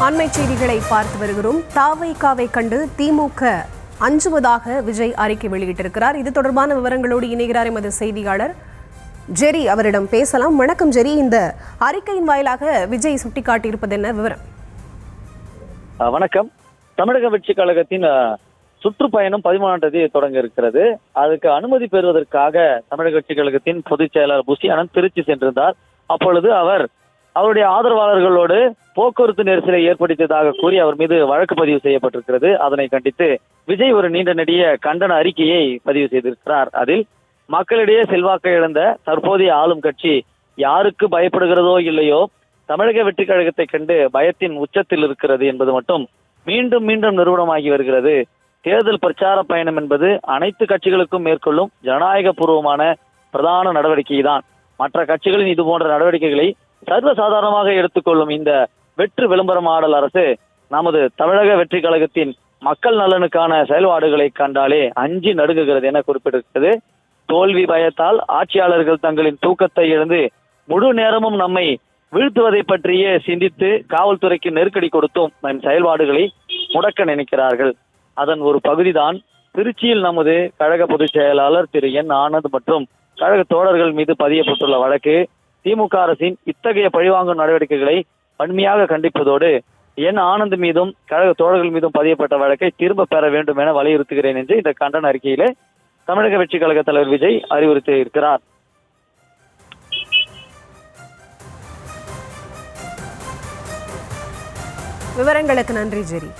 அண்மை செய்திகளை பார்த்து வருகிறோம். தாவைக்காவை கண்டு திமுக அஞ்சுவதாக விஜய் அறிக்கை வெளியிட்டிருக்கிறார். இது தொடர்பான விவரங்களோடு இணைகிறார் எமது செய்தியாளர் ஜெரி. அவரிடம் பேசலாம். வணக்கம் ஜெரி. இந்த அறிக்கையின் வாயிலாக விஜய் சுட்டிக்காட்டியிருப்பது என்ன விவரம்? வணக்கம். தமிழக வெற்றிக் கழகத்தின் சுற்றுப்பயணம் 13ஆம் தேதி தொடங்க இருக்கிறது. அதுக்கு அனுமதி பெறுவதற்காக தமிழக வெற்றிக் கழகத்தின் பொதுச் செயலாளர் புசி அனந்த் திருச்சி சென்றிருந்தார். அப்பொழுது அவருடைய ஆதரவாளர்களோடு போக்குவரத்து நெரிசலை ஏற்படுத்தியதாக கூறி அவர் மீது வழக்கு பதிவு செய்யப்பட்டிருக்கிறது. அதனை கண்டித்து விஜய் ஒரு நீண்ட நெடிய கண்டன அறிக்கையை பதிவு செய்திருக்கிறார். அதில் மக்களிடையே செல்வாக்கை இழந்த தற்போதைய ஆளும் கட்சி யாருக்கு பயப்படுகிறதோ இல்லையோ தமிழக வெற்றிக் கழகத்தை கண்டு பயத்தின் உச்சத்தில் இருக்கிறது என்பது மட்டும் மீண்டும் மீண்டும் நிரூபணமாகி வருகிறது. தேர்தல் பிரச்சார பயணம் என்பது அனைத்து கட்சிகளுக்கும் மேற்கொள்ளும் ஜனநாயக பூர்வமான பிரதான நடவடிக்கை தான். மற்ற கட்சிகளின் இது போன்ற நடவடிக்கைகளை சர்வசாதாரணமாக எடுத்துக்கொள்ளும் இந்த வெற்று விளம்பரமாடல் அரசு நமது தமிழக வெற்றி கழகத்தின் மக்கள் நலனுக்கான செயல்பாடுகளை கண்டாலே அஞ்சி நடுங்குகிறது என குறிப்பிட்டிருக்கிறது. தோல்வி பயத்தால் ஆட்சியாளர்கள் தங்களின் தூக்கத்தை இழந்து முழு நேரமும் நம்மை வீழ்த்துவதை பற்றியே சிந்தித்து காவல்துறைக்கு நெருக்கடி கொடுத்தும் நம் செயல்பாடுகளை முடக்க நினைக்கிறார்கள். அதன் ஒரு பகுதிதான் திருச்சியில் நமது கழக பொதுச் செயலாளர் திரு என் ஆனந்த் மற்றும் கழக தோழர்கள் மீது பதியப்பட்டுள்ள வழக்கு. திமுக அரசின் இத்தகைய பழிவாங்கும் நடவடிக்கைகளை வன்மையாக கண்டிப்பதோடு என் ஆனந்த் மீதும் கழக தோழர்கள் மீதும் பதியப்பட்ட வழக்கை திரும்ப பெற வேண்டும் என வலியுறுத்துகிறேன் என்று இந்த கண்டன அறிக்கையிலே தமிழக வெற்றி கழக தலைவர் விஜய் அறிவுறுத்தி இருக்கிறார். விவரங்களுக்கு நன்றி ஜெரி.